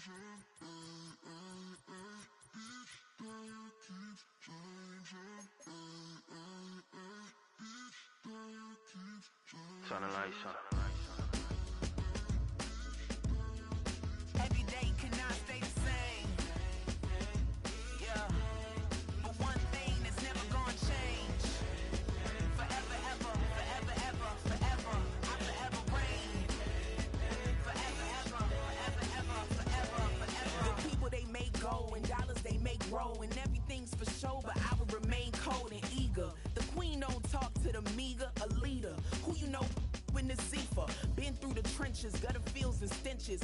Turn the lights on. Every day cannot stay the same. Yeah. But one thing that's never gonna change. Forever, ever, forever, ever, forever. I forever reign. Forever, ever, forever, ever, forever, forever. The people they make go and dollars they make grow. And everything's for show, but I will remain cold and eager. The queen don't talk to the meager, a leader. Who you know in the Zephyr? Been through the trenches, gutter fields and stenches.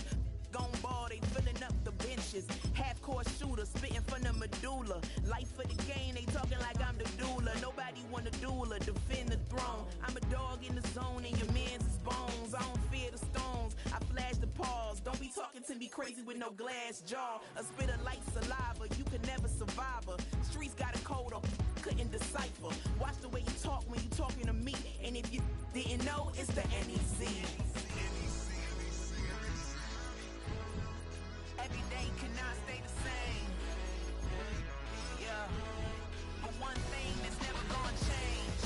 Gone ball, they filling up the benches. Half-court shooter, spitting from the medulla. Life for the game, they talking like I'm the doula. Nobody wanna doula, defend the throne. I'm a dog in the zone and your man's is bones. I don't fear the stones, I flash the paws. Don't be talking to me crazy with no glass jaw. A spit of light saliva, you can never survive her. Streets got a code up, couldn't decipher. Watch the way you talk when you talking to me. And if you didn't know, it's the NEC. Every day cannot stay the same. Yeah. But one thing that's never gonna change.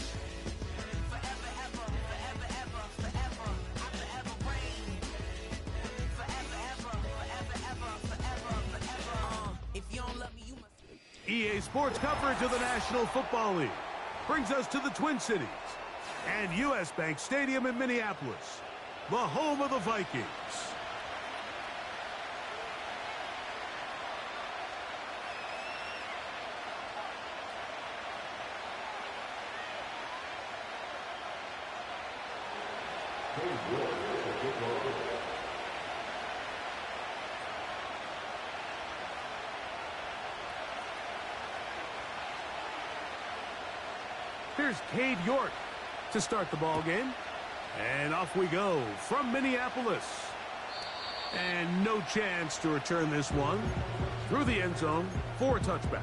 Forever, ever, forever, ever, forever. I forever reign. Forever, ever, forever, ever, forever, forever. If you don't love me, you must. EA Sports coverage of the National Football League brings us to the Twin Cities and U.S. Bank Stadium in Minneapolis, the home of the Vikings. Here's Cade York to start the ball game. And off we go from Minneapolis. And no chance to return this one through the end zone for a touchback.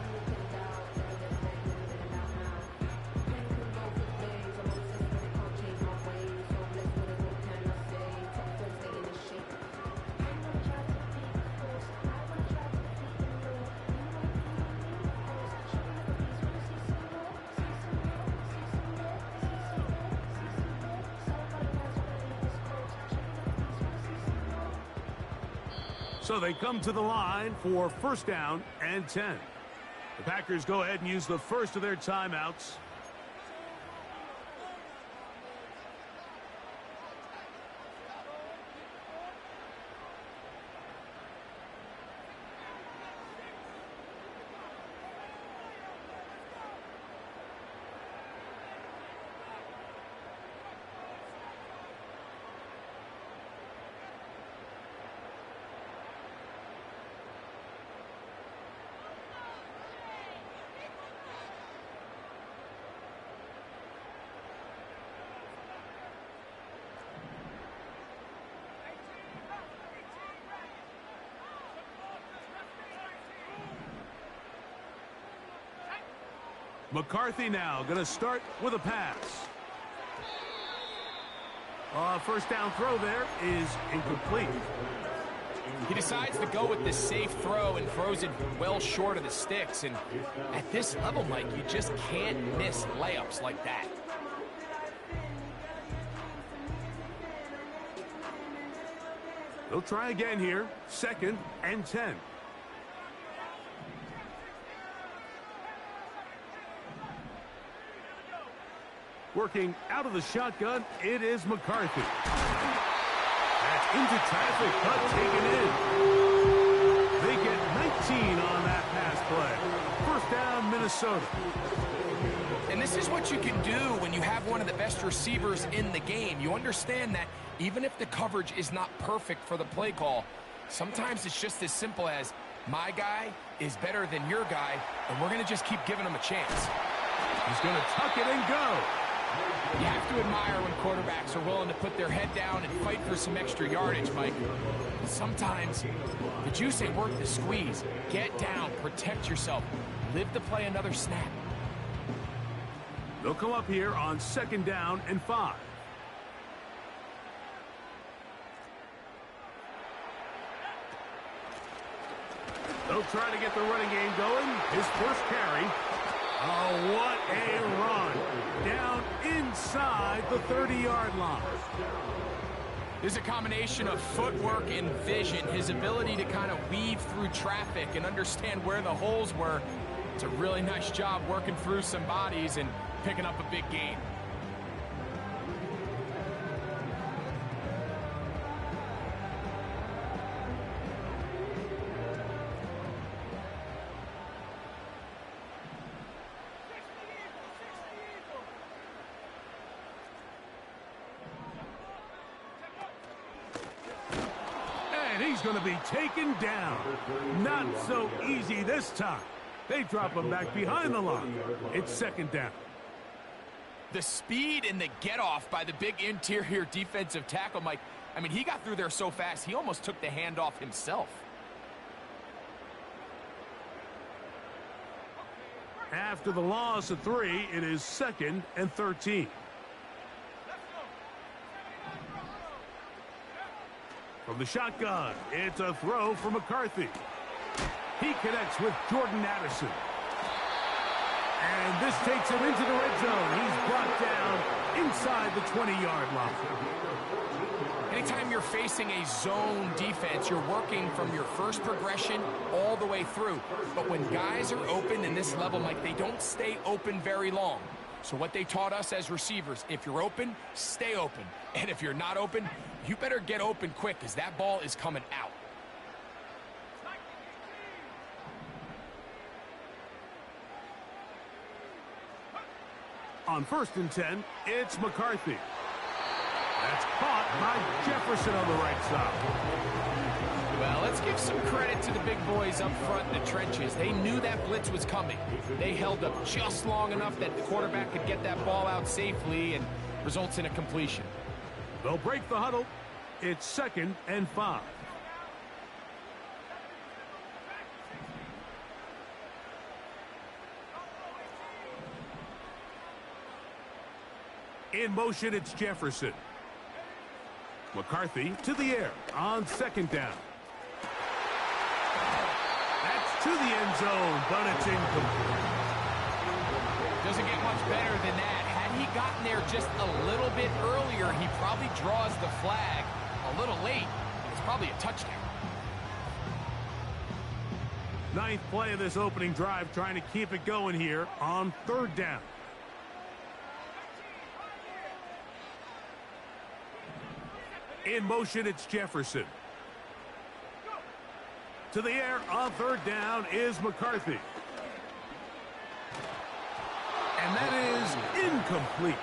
So they come to the line for first down and 10. The Packers go ahead and use the first of their timeouts. McCarthy now going to start with a pass. First down throw there is incomplete. He decides to go with the safe throw and throws it well short of the sticks. And at this level, Mike, you just can't miss layups like that. They'll try again here. Second and 10. Working out of the shotgun, it is McCarthy. That's into traffic, but taken in. They get 19 on that pass play. First down, Minnesota. And this is what you can do when you have one of the best receivers in the game. You understand that even if the coverage is not perfect for the play call, sometimes it's just as simple as, my guy is better than your guy, and we're going to just keep giving him a chance. He's going to tuck it and go. You have to admire when quarterbacks are willing to put their head down and fight for some extra yardage, Mike. But sometimes the juice ain't worth the squeeze. Get down, protect yourself, live to play another snap. They'll come up here on second down and 5. They'll try to get the running game going. His first carry. Oh, what a run. Down inside the 30-yard line. There's a combination of footwork and vision, his ability to kind of weave through traffic and understand where the holes were. It's a really nice job working through some bodies and picking up a big gain. He's going to be taken down. Not so easy this time. They drop him back behind the line. It's second down. The speed and the get-off by the big interior defensive tackle, Mike. I mean, he got through there so fast, he almost took the handoff himself. After the loss of 3, it is 2nd and 13. From the shotgun, it's a throw for McCarthy. He connects with Jordan Addison. And this takes him into the red zone. He's brought down inside the 20-yard line. Anytime you're facing a zone defense, you're working from your first progression all the way through. But when guys are open in this level, Mike, they don't stay open very long. So what they taught us as receivers, if you're open, stay open. And if you're not open, you better get open quick because that ball is coming out. On 1st and 10, it's McCarthy. That's caught by Jefferson on the right side. Well, let's give some credit to the big boys up front in the trenches. They knew that blitz was coming. They held up just long enough that the quarterback could get that ball out safely and results in a completion. They'll break the huddle. It's 2nd and 5. In motion, it's Jefferson. McCarthy to the air on 2nd down. That's to the end zone, but it's incomplete. Doesn't get much better than that. Had he gotten there just a little bit earlier, he probably draws the flag a little late. It's probably a touchdown. 9th play of this opening drive, trying to keep it going here on 3rd down. In motion, it's Jefferson. To the air on 3rd down is McCarthy. And that is incomplete.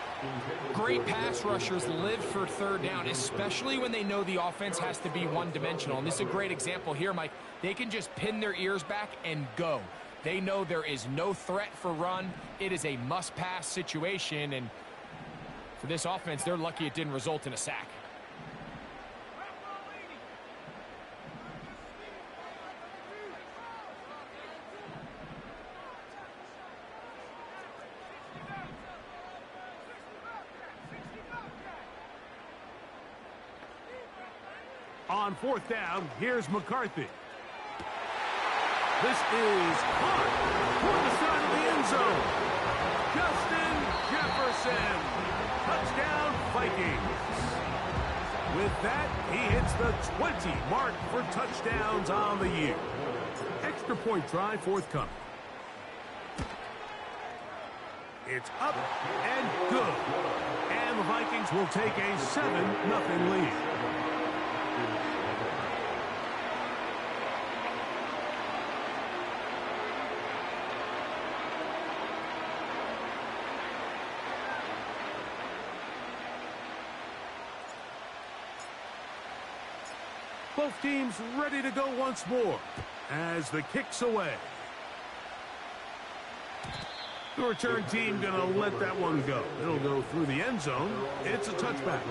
Great pass rushers live for 3rd down, especially when they know the offense has to be one-dimensional. And this is a great example here, Mike. They can just pin their ears back and go. They know there is no threat for run. It is a must-pass situation. And for this offense, they're lucky it didn't result in a sack. On 4th down, here's McCarthy. This is caught toward the side of the end zone. Justin Jefferson. Touchdown, Vikings. With that, he hits the 20 mark for touchdowns on the year. Extra point try forthcoming. It's up and good. And the Vikings will take a 7-0 lead. Both teams ready to go once more as the kick's away. The return team going to let that one go. It'll go through the end zone. It's a touchback.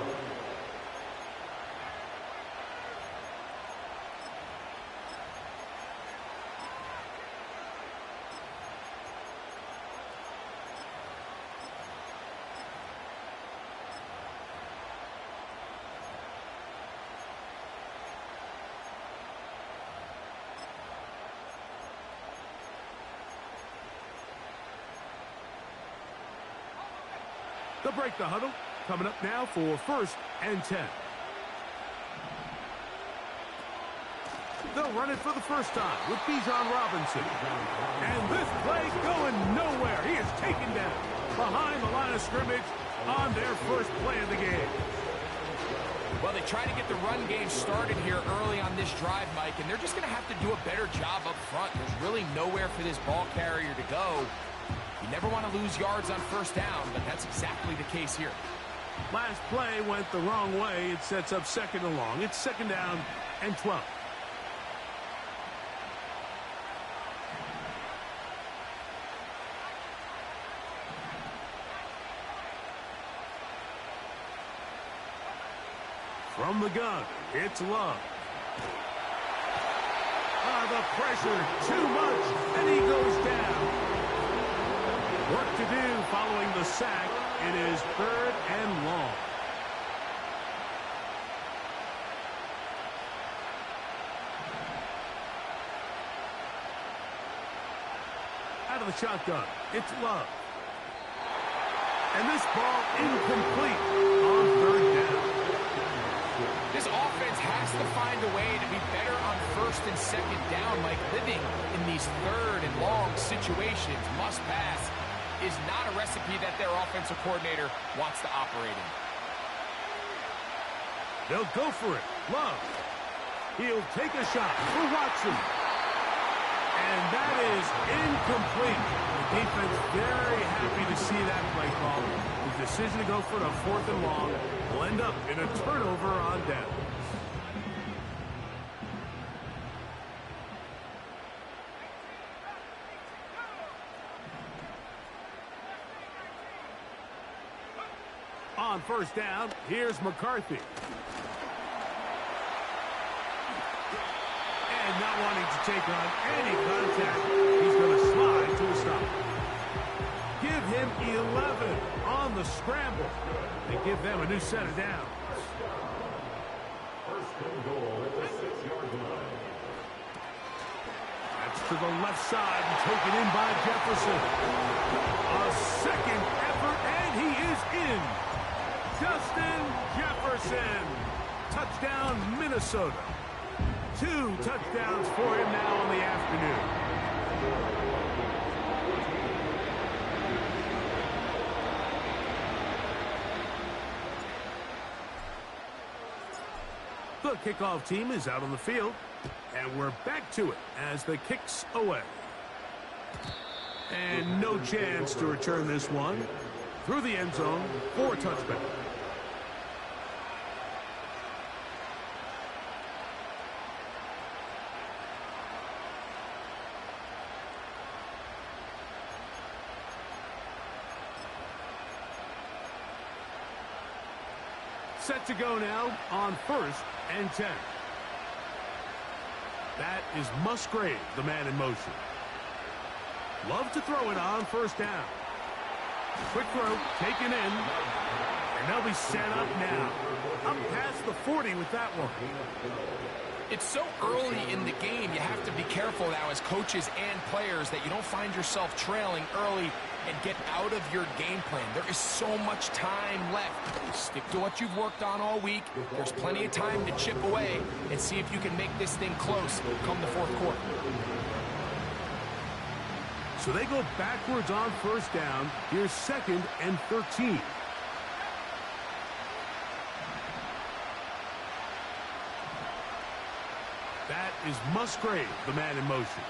They'll break the huddle. Coming up now for 1st and 10. They'll run it for the first time with Bijan Robinson. And this play going nowhere. He is taken down behind the line of scrimmage on their first play of the game. Well, they try to get the run game started here early on this drive, Mike, and they're just going to have to do a better job up front. There's really nowhere for this ball carrier to go. You never want to lose yards on first down, but that's exactly the case here. Last play went the wrong way. It sets up 2nd and long. It's 2nd down and 12. From the gun, it's Love. The pressure, too much, and he goes down. Work to do following the sack. It is 3rd and long. Out of the shotgun, it's Love. And this ball incomplete on 3rd down. This offense has to find a way to be better on 1st and 2nd down, Mike. Living in these 3rd and long situations, must pass, is not a recipe that their offensive coordinator wants to operate in. They'll go for it. Love. He'll take a shot for Watson. And that is incomplete. The defense very happy to see that play call. The decision to go for the 4th and long will end up in a turnover on downs. On 1st down, here's McCarthy. And not wanting to take on any contact, he's going to slide to a stop. Give him 11 on the scramble. They give them a new set of downs. 1st and goal at the 6-yard line. That's to the left side and taken in by Jefferson. A 2nd effort, and he is in. Justin Jefferson. Touchdown, Minnesota. 2 touchdowns for him now on the afternoon. The kickoff team is out on the field, and we're back to it as the kick's away. And no chance to return this one through the end zone for a touchback. Set to go now on 1st and 10. That is Musgrave, the man in motion. Love to throw it on 1st down. Quick throw, taken in. And they'll be set up now. Up past the 40 with that one. It's so early in the game, you have to be careful now as coaches and players that you don't find yourself trailing early and get out of your game plan. There is so much time left. Stick to what you've worked on all week. There's plenty of time to chip away and see if you can make this thing close come the 4th quarter. So they go backwards on 1st down. Here's 2nd and 13. That is Musgrave, the man in motion.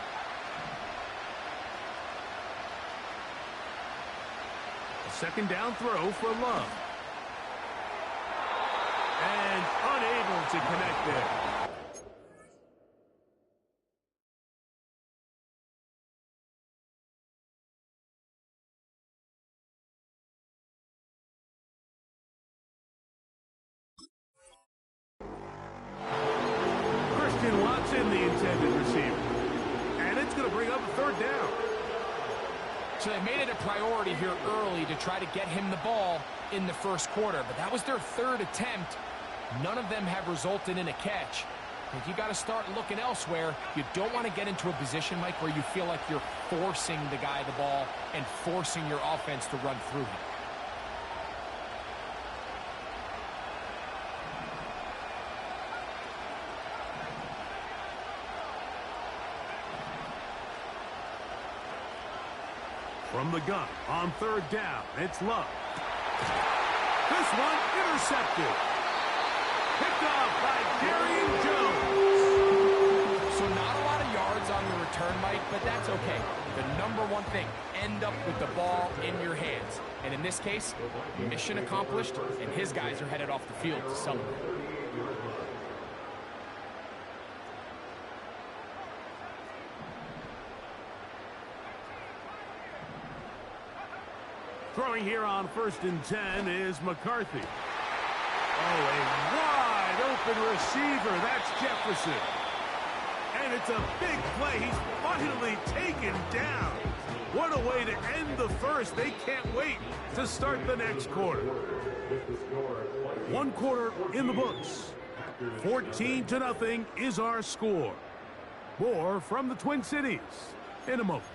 A 2nd down throw for Love. And unable to connect there. Watson, the intended receiver. And it's going to bring up a 3rd down. So they made it a priority here early to try to get him the ball in the 1st quarter. But that was their 3rd attempt. None of them have resulted in a catch. If you got to start looking elsewhere, you don't want to get into a position, Mike, where you feel like you're forcing the guy the ball and forcing your offense to run through him. From the gun on third down, it's Love. This one intercepted. Picked off by Darian Jones. So not a lot of yards on the return, Mike, but that's okay. The number one thing, end up with the ball in your hands. And in this case, mission accomplished, and his guys are headed off the field to celebrate. Throwing here on 1st and 10 is McCarthy. Oh, a wide open receiver. That's Jefferson. And it's a big play. He's finally taken down. What a way to end the first. They can't wait to start the next quarter. 1 quarter in the books. 14-0 is our score. More from the Twin Cities in a moment.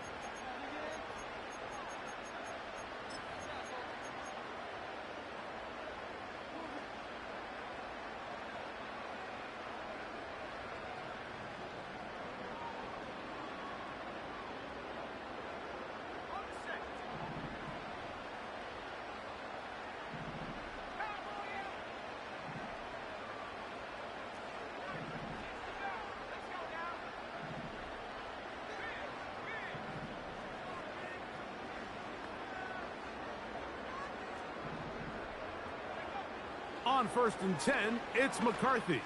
On 1st and 10, it's McCarthy.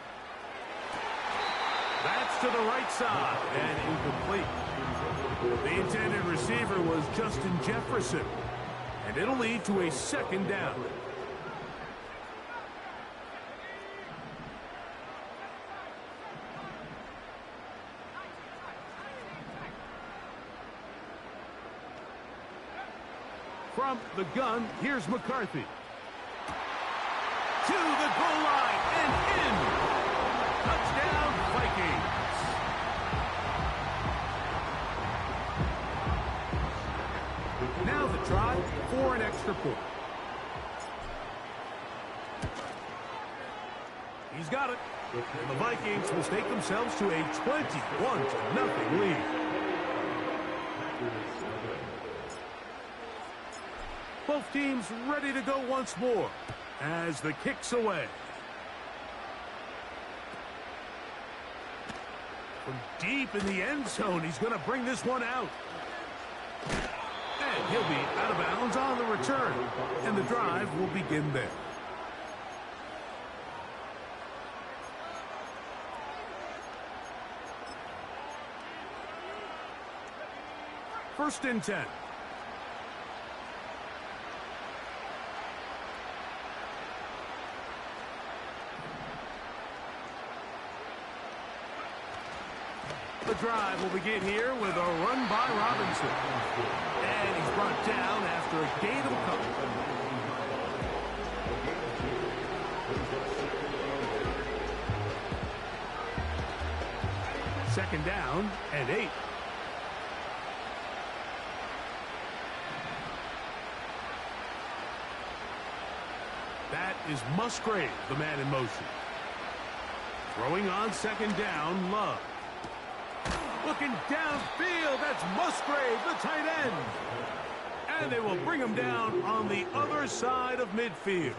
That's to the right side and incomplete. The intended receiver was Justin Jefferson, and it'll lead to a 2nd down. From the gun, here's McCarthy. To the goal line and in. Touchdown, Vikings. Now the try for an extra point. He's got it. And the Vikings will stake themselves to a 21-0 lead. Both teams ready to go once more as the kick's away. From deep in the end zone, he's going to bring this one out. And he'll be out of bounds on the return. And the drive will begin there. First and 10. The drive will begin here with a run by Robinson. And he's brought down after a gain of a couple. Second down and 8. That is Musgrave, the man in motion. Throwing on 2nd down, Love. Looking downfield, that's Musgrave, the tight end. And they will bring him down on the other side of midfield.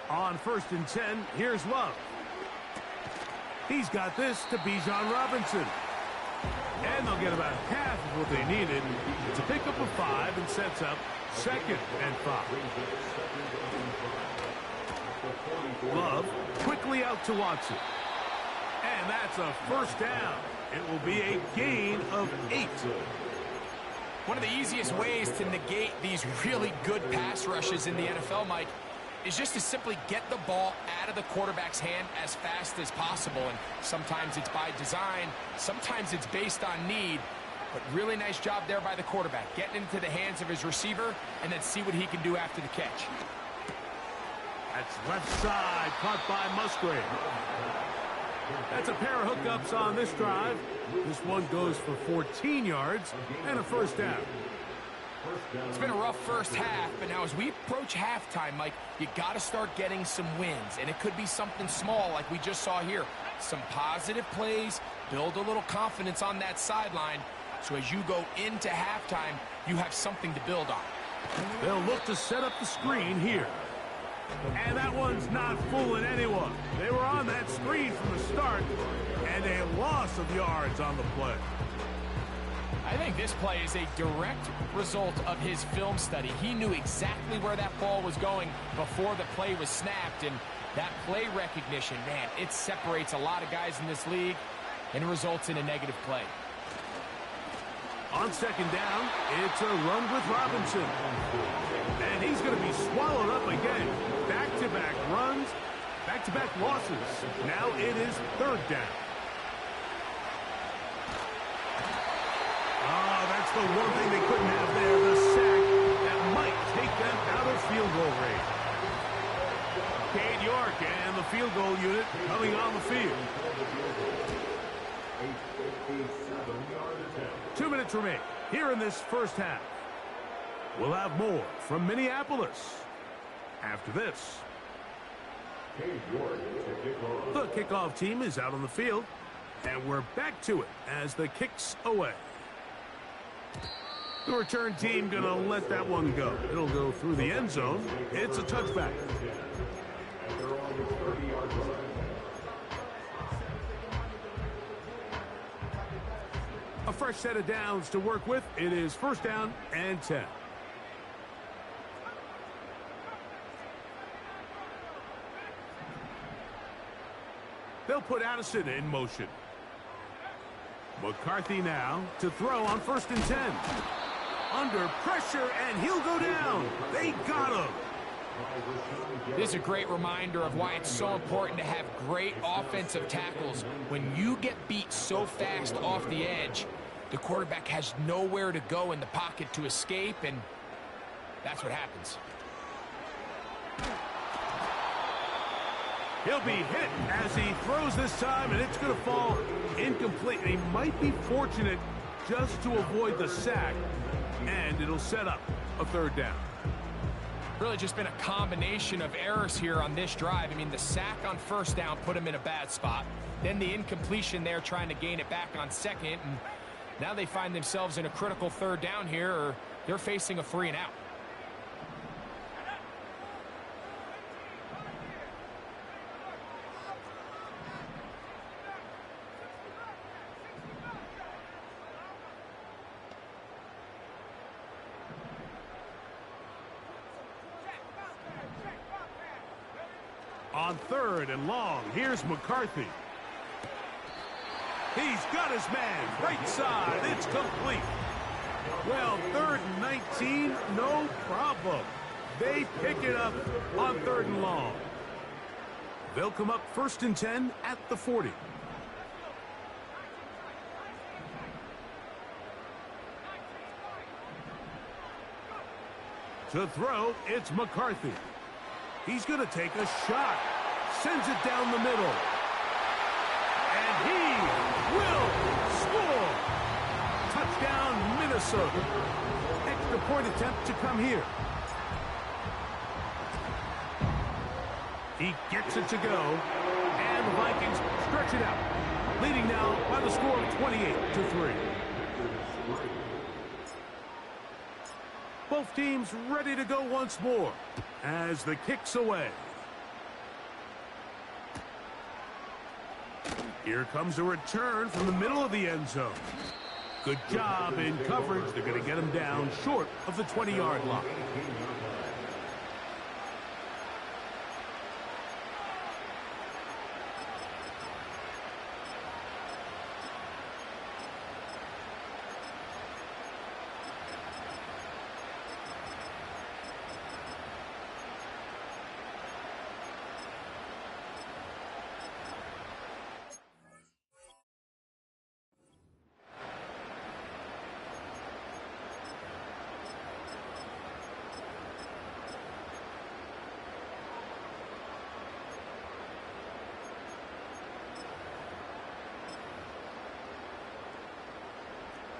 On 1st and 10, here's Love. He's got this to Bijan Robinson. And they'll get about half of what they needed. It's a pickup of 5 and sets up 2nd and 5. Love quickly out to Watson. And that's a 1st down. It will be a gain of 8. One of the easiest ways to negate these really good pass rushes in the NFL, Mike, is just to simply get the ball out of the quarterback's hand as fast as possible. And sometimes it's by design, sometimes it's based on need. But really nice job there by the quarterback, getting into the hands of his receiver and then see what he can do after the catch. That's left side, caught by Musgrave. That's a pair of hookups on this drive. This one goes for 14 yards and a 1st down. It's been a rough first half, but now as we approach halftime, Mike, you got to start getting some wins, and it could be something small like we just saw here. Some positive plays, build a little confidence on that sideline, so as you go into halftime, you have something to build on. They'll look to set up the screen here. And that one's not fooling anyone. They were on that screen from the start, and a loss of yards on the play. I think this play is a direct result of his film study. He knew exactly where that ball was going before the play was snapped, and that play recognition, man, it separates a lot of guys in this league and results in a negative play. On second down, it's a run with Robinson. And he's going to be swallowed up again. Back-to-back runs, back-to-back losses. Now it is third down. That's the one thing they couldn't have there, the sack that might take them out of field goal range. Cade York and the field goal unit coming on the field. 2 minutes remain here in this first half. We'll have more from Minneapolis after this. The kickoff team is out on the field, and we're back to it as the kick's away. The return team going to let that one go. It'll go through the end zone. It's a touchback. A fresh set of downs to work with. It is first down and 10. They'll put Addison in motion. McCarthy now to throw on first and 10. Under pressure, and he'll go down. They got him. This is a great reminder of why it's so important to have great offensive tackles. When you get beat so fast off the edge, the quarterback has nowhere to go in the pocket to escape, and that's what happens. He'll be hit as he throws this time, and it's going to fall incomplete. He might be fortunate just to avoid the sack, and it'll set up a third down. Really just been a combination of errors here on this drive. I mean, the sack on first down put him in a bad spot. Then the incompletion there trying to gain it back on second, and now they find themselves in a critical third down here, or they're facing a 3 and out. On third and long, here's McCarthy. He's got his man, right side, it's complete. Well, third and 19, no problem. They pick it up on third and long. They'll come up first and 10 at the 40. To throw, it's McCarthy. He's going to take a shot. Sends it down the middle. And he will score. Touchdown, Minnesota. Extra point attempt to come here. He gets it to go. And the Vikings stretch it out. Leading now by the score of 28-3. Both teams ready to go once more as the kick's away. Here comes a return from the middle of the end zone. Good job in coverage. They're going to get him down short of the 20-yard line.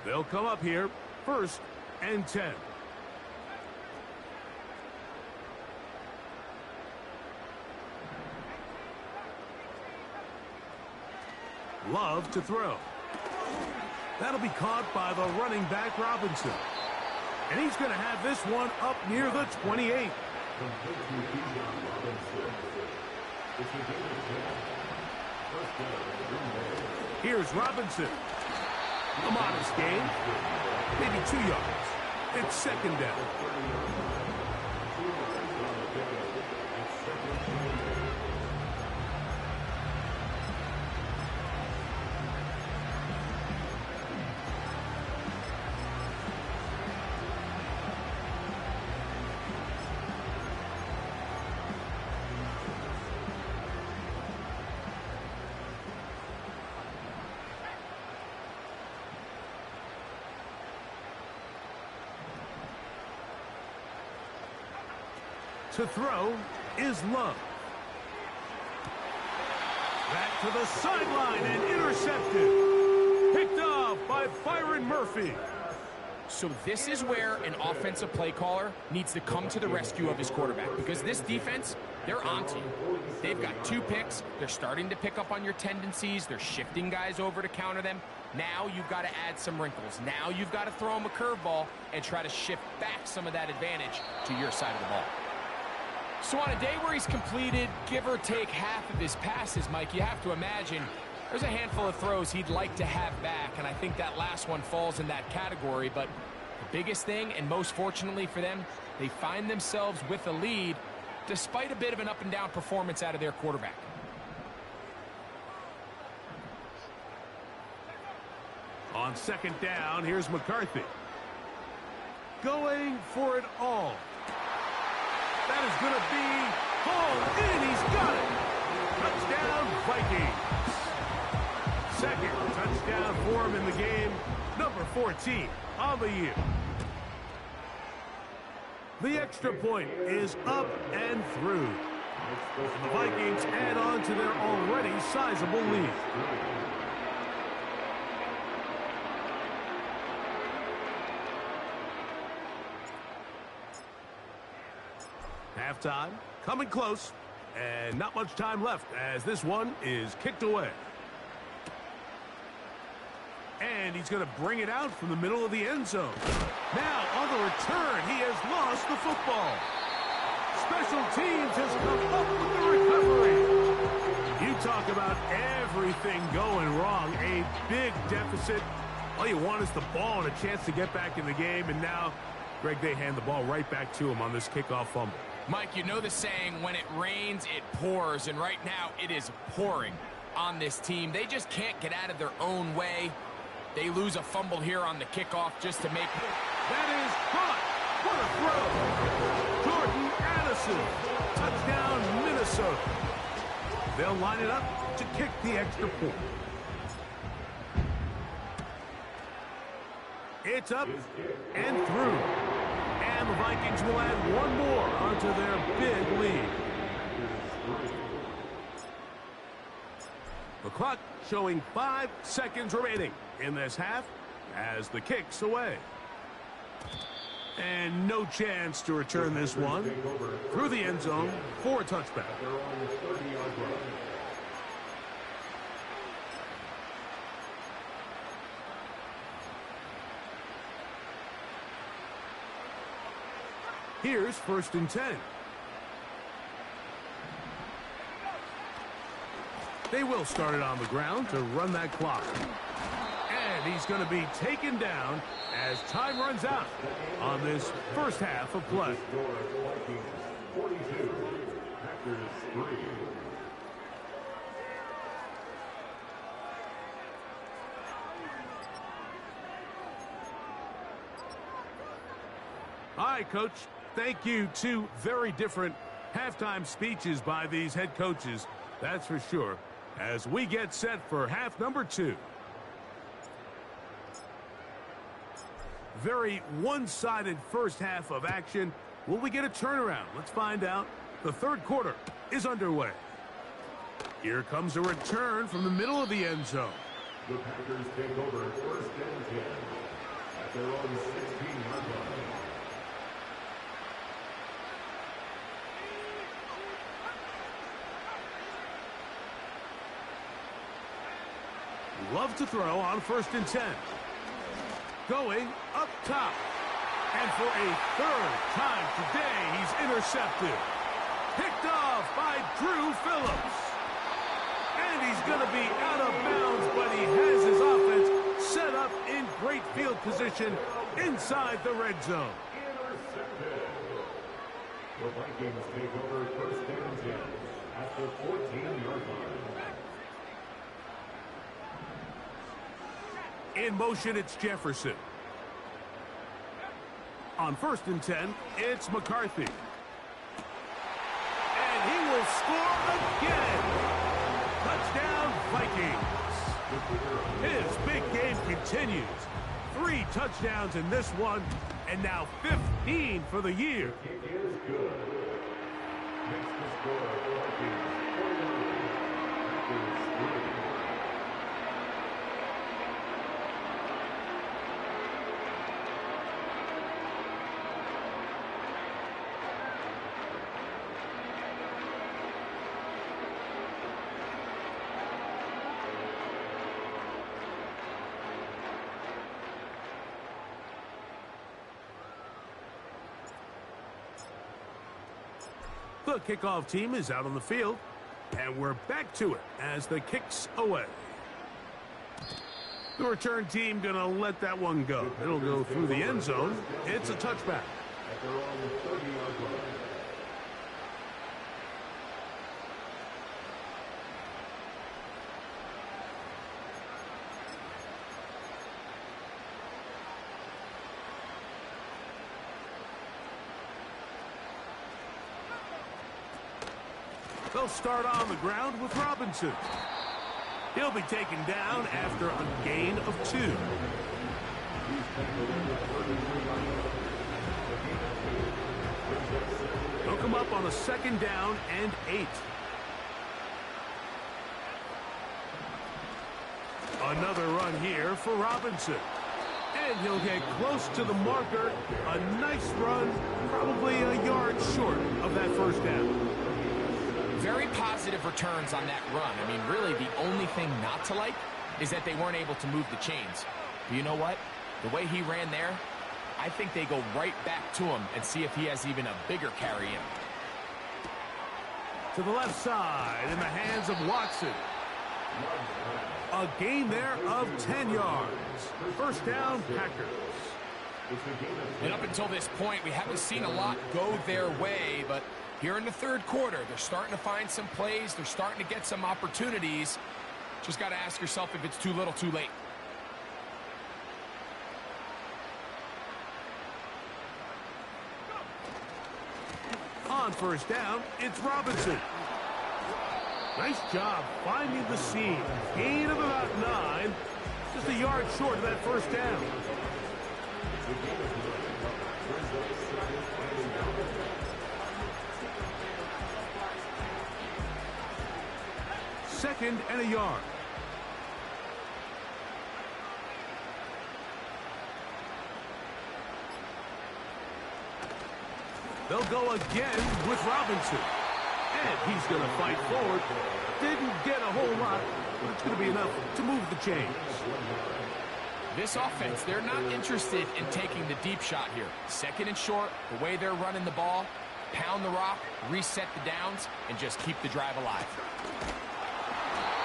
They'll come up here, first and 10. Love to throw. That'll be caught by the running back Robinson. And he's going to have this one up near the 28. Here's Robinson. A modest gain. Maybe 2 yards. It's second down. To throw is Love. Back to the sideline and intercepted. Picked off by Byron Murphy. So this is where an offensive play caller needs to come to the rescue of his quarterback, because this defense, they're onto you. They've got 2 picks. They're starting to pick up on your tendencies. They're shifting guys over to counter them. Now you've got to add some wrinkles. Now you've got to throw them a curveball and try to shift back some of that advantage to your side of the ball. So on a day where he's completed, give or take half of his passes, Mike, you have to imagine there's a handful of throws he'd like to have back, and I think that last one falls in that category. But the biggest thing, and most fortunately for them, they find themselves with a lead despite a bit of an up-and-down performance out of their quarterback. On second down, here's McCarthy. Going for it all. That is going to be hauled in. He's got it. Touchdown, Vikings. Second touchdown for him in the game. Number 14 on the year. The extra point is up and through. The Vikings add on to their already sizable lead. Halftime, coming close, and not much time left as this one is kicked away. And he's going to bring it out from the middle of the end zone. Now, on the return, he has lost the football. Special teams has come up with the recovery. You talk about everything going wrong. A big deficit. All you want is the ball and a chance to get back in the game. And now, Greg, they hand the ball right back to him on this kickoff fumble. Mike, you know the saying, when it rains, it pours. And right now, it is pouring on this team. They just can't get out of their own way. They lose a fumble here on the kickoff just to make... That is caught. What a throw. Jordan Addison. Touchdown, Minnesota. They'll line it up to kick the extra point. It's up and through. And the Vikings will add one more onto their big lead. The clock showing 5 seconds remaining in this half as the kick's away. And no chance to return this one through the end zone for a touchback. Here's 1st and 10. They will start it on the ground to run that clock. And he's going to be taken down as time runs out on this first half of play. 42, Packers 3. All right, Coach. Thank you. 2 very different halftime speeches by these head coaches. That's for sure. As we get set for half number 2. Very one-sided first half of action. Will we get a turnaround? Let's find out. The third quarter is underway. Here comes a return from the middle of the end zone. The Packers take over 1st and 10 at their own 16-yard line. love to throw on 1st and 10. Going up top. And for a 3rd time today, he's intercepted. Picked off by Drew Phillips. And he's going to be out of bounds, but he has his offense set up in great field position inside the red zone. Intercepted. The Vikings take over 1st and 10 at the 14-yard line. In motion, it's Jefferson. On 1st and 10, it's McCarthy. And he will score again. Touchdown, Vikings. His big game continues. 3 touchdowns in this one, and now 15 for the year. It is good. Makes the score Vikings 49, Packers 3. The kickoff team is out on the field, and we're back to it as the kick's away. The return team going to let that one go. It'll go through the end zone. It's a touchback. At their own 30-yard line. They'll start on the ground with Robinson. He'll be taken down after a gain of 2. They'll come up on a 2nd down and 8. Another run here for Robinson. And he'll get close to the marker. A nice run, probably a yard short of that 1st down. Very positive returns on that run. I mean, really, the only thing not to like is that they weren't able to move the chains. But you know what? The way he ran there, I think they go right back to him and see if he has even a bigger carry in. To the left side in the hands of Watson. A gain there of 10 yards. 1st down, Packers. And up until this point, we haven't seen a lot go their way, but here in the 3rd quarter, they're starting to find some plays. They're starting to get some opportunities. Just got to ask yourself if it's too little, too late. On 1st down, it's Robinson. Nice job finding the seam. Gain of about 9. Just a yard short of that 1st down. 2nd and a yard. They'll go again with Robinson. And he's going to fight forward. Didn't get a whole lot, but it's going to be enough to move the chains. This offense, they're not interested in taking the deep shot here. 2nd and short, the way they're running the ball, pound the rock, reset the downs, and just keep the drive alive.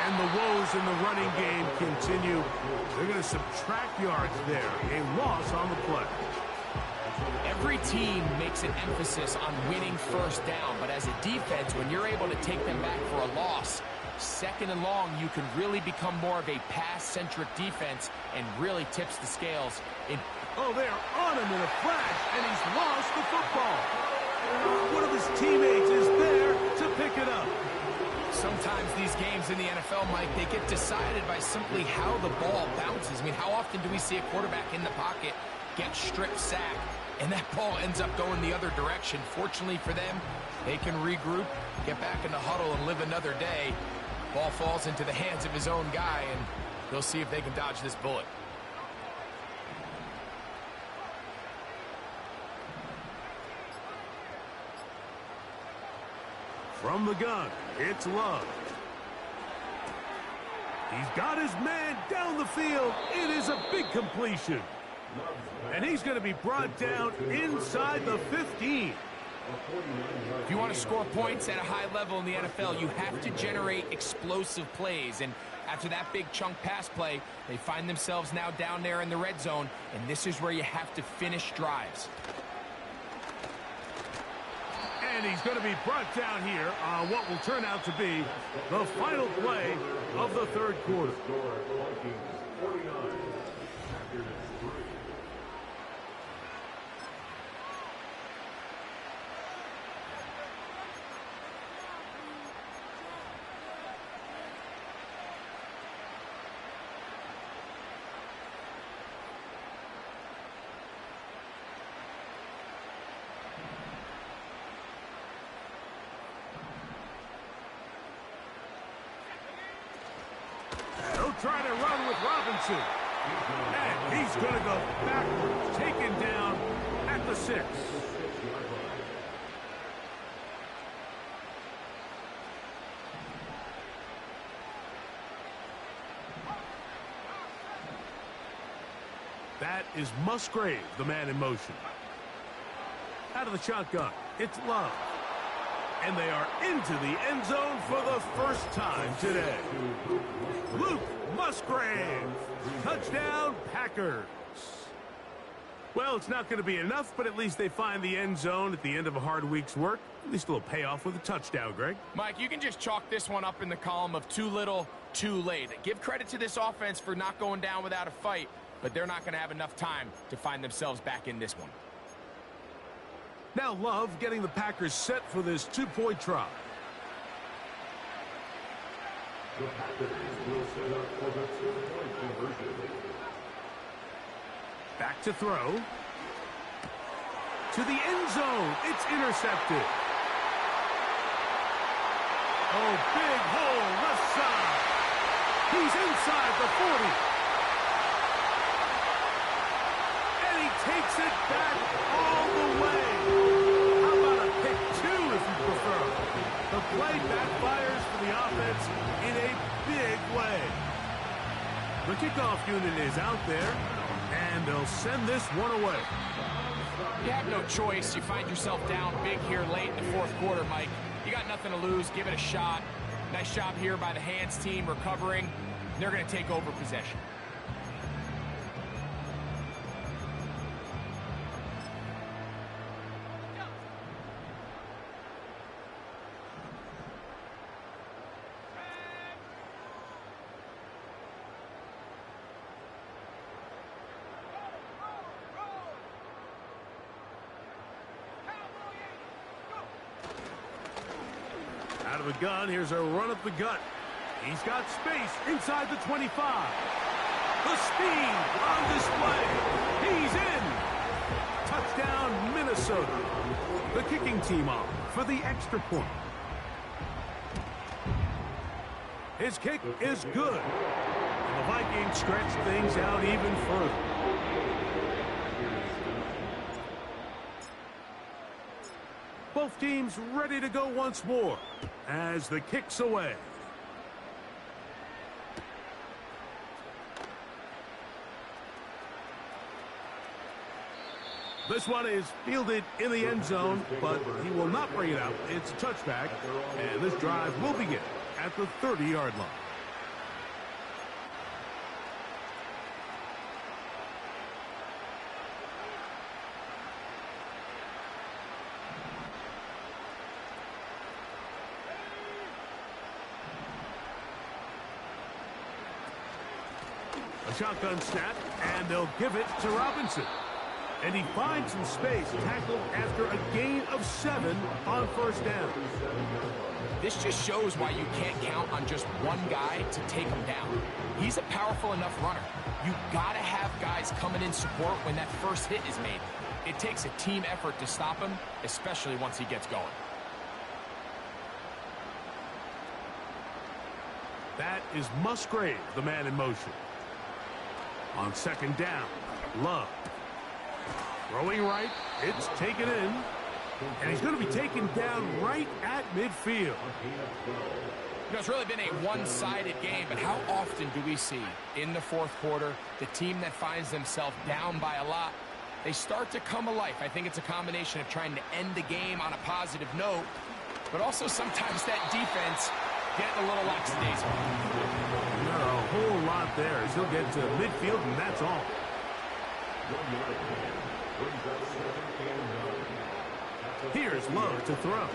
And the woes in the running game continue. They're going to subtract yards there. A loss on the play. Every team makes an emphasis on winning 1st down, but as a defense, when you're able to take them back for a loss, 2nd and long, you can really become more of a pass-centric defense and really tips the scales. Oh, they're on him in a flash, and he's lost the football. One of his teammates is there to pick it up. Sometimes these games in the NFL, Mike, they get decided by simply how the ball bounces. I mean, how often do we see a quarterback in the pocket get strip sacked, and that ball ends up going the other direction? Fortunately for them, they can regroup, get back in the huddle, and live another day. Ball falls into the hands of his own guy, and they'll see if they can dodge this bullet. From the gun, it's Love. He's got his man down the field. It is a big completion. And he's going to be brought down inside the 15. If you want to score points at a high level in the NFL, you have to generate explosive plays. And after that big chunk pass play, they find themselves now down there in the red zone, and this is where you have to finish drives. And he's going to be brought down here on what will turn out to be the final play of the third quarter. Trying to run with Robinson. And he's going to go backwards, taken down at the 6. That is Musgrave, the man in motion. Out of the shotgun, it's Love. And they are into the end zone for the first time today. Luke Musgrave. Touchdown, Packers. Well, it's not going to be enough, but at least they find the end zone at the end of a hard week's work. At least a little payoff with a touchdown, Greg. Mike, you can just chalk this one up in the column of too little, too late. Give credit to this offense for not going down without a fight, but they're not going to have enough time to find themselves back in this one. Now Love getting the Packers set for this two-point try. The Packers will set up for the two-point conversion. Back to throw. To the end zone. It's intercepted. Oh, big hole left side. He's inside the 40. And he takes it back all the way. The play backfires for the offense in a big way. The kickoff unit is out there, and they'll send this one away. You have no choice. You find yourself down big here late in the fourth quarter, Mike. You got nothing to lose. Give it a shot. Nice job here by the hands team recovering. They're going to take over possession. Out of the gun, here's a run up the gut. He's got space inside the 25. The speed on display. He's in. Touchdown, Minnesota. The kicking team off for the extra point. His kick is good. And the Vikings stretch things out even further. Both teams ready to go once more as the kick's away. This one is fielded in the end zone, but he will not bring it out. It's a touchback, and this drive will begin at the 30-yard line. A shotgun snap, and they'll give it to Robinson. And he finds some space, tackled after a gain of 7 on first down. This just shows why you can't count on just one guy to take him down. He's a powerful enough runner. You gotta have guys coming in support when that first hit is made. It takes a team effort to stop him, especially once he gets going. That is Musgrave, the man in motion. On second down, Love. Throwing right, it's taken in. And he's going to be taken down right at midfield. You know, it's really been a one-sided game, but how often do we see in the fourth quarter the team that finds themselves down by a lot, they start to come alive? I think it's a combination of trying to end the game on a positive note, but also sometimes that defense getting a little lackadaisical. Not a whole lot there as he'll get to midfield, and that's all. Here's Love to throw.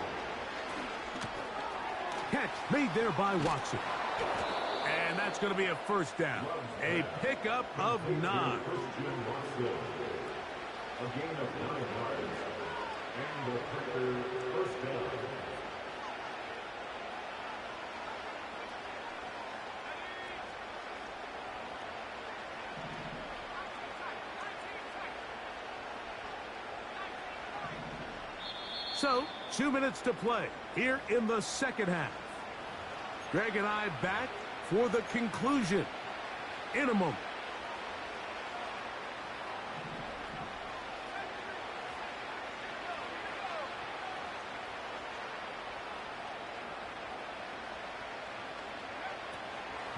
Catch made there by Watson. And that's going to be a first down. A pickup of 9. A gain of 9 yards. And the Packers first down. So, 2 minutes to play here in the second half. Greg and I back for the conclusion in a moment.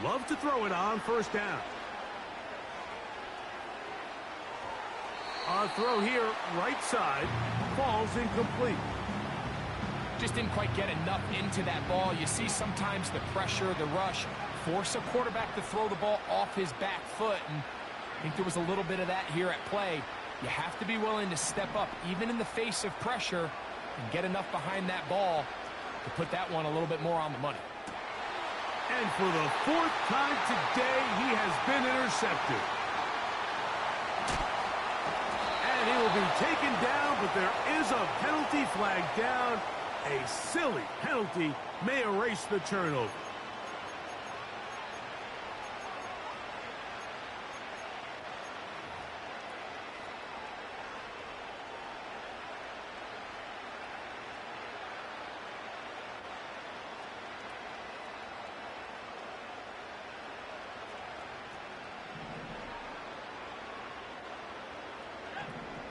Love to throw it on first down. Our throw here, right side, falls incomplete. Just didn't quite get enough into that ball. You see sometimes the pressure, the rush, force a quarterback to throw the ball off his back foot. And I think there was a little bit of that here at play. You have to be willing to step up, even in the face of pressure, and get enough behind that ball to put that one a little bit more on the money. And for the 4th time today, he has been intercepted. And he will be taken down, but there is a penalty flag down. A silly penalty may erase the turnover.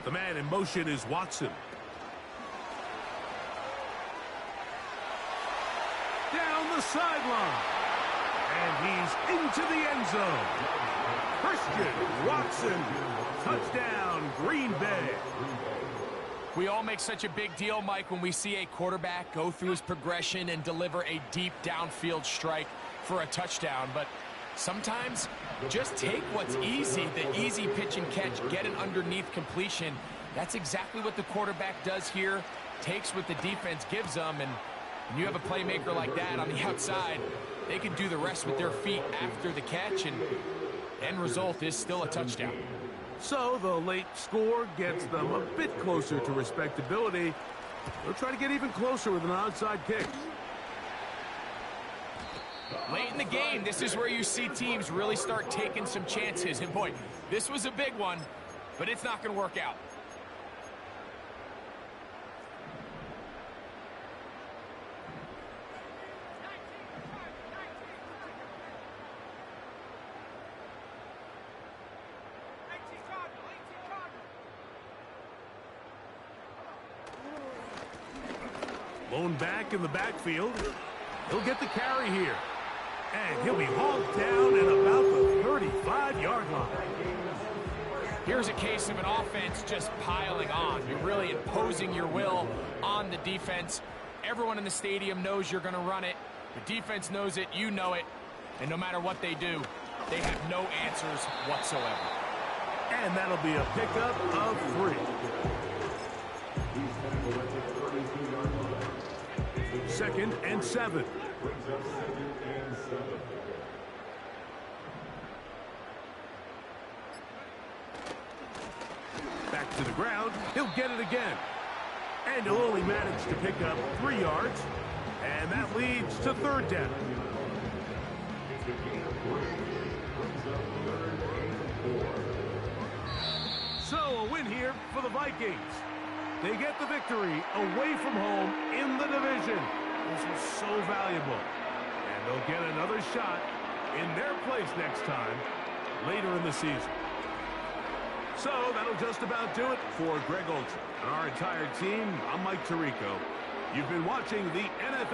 The man in motion is Watson. Down the sideline. And he's into the end zone. Christian Watson. Touchdown, Green Bay. We all make such a big deal, Mike, when we see a quarterback go through his progression and deliver a deep downfield strike for a touchdown. But sometimes just take what's easy, the easy pitch and catch, get an underneath completion. That's exactly what the quarterback does here, takes what the defense gives them, and when you have a playmaker like that on the outside, they can do the rest with their feet after the catch, and end result is still a touchdown. So the late score gets them a bit closer to respectability. They'll try to get even closer with an outside kick. Late in the game, this is where you see teams really start taking some chances. And boy, this was a big one, but it's not going to work out. Blown back in the backfield. He'll get the carry here. And he'll be hauled down at about the 35-yard line. Here's a case of an offense just piling on. You're really imposing your will on the defense. Everyone in the stadium knows you're going to run it. The defense knows it, you know it. And no matter what they do, they have no answers whatsoever. And that'll be a pickup of 3. Second and 7. Back to the ground. He'll get it again. And he'll only manage to pick up 3 yards. And that leads to 3rd down. So a win here for the Vikings. They get the victory away from home in the division. This was so valuable. And they'll get another shot in their place next time later in the season. So that'll just about do it for Greg Olson and our entire team. I'm Mike Tirico. You've been watching the NFL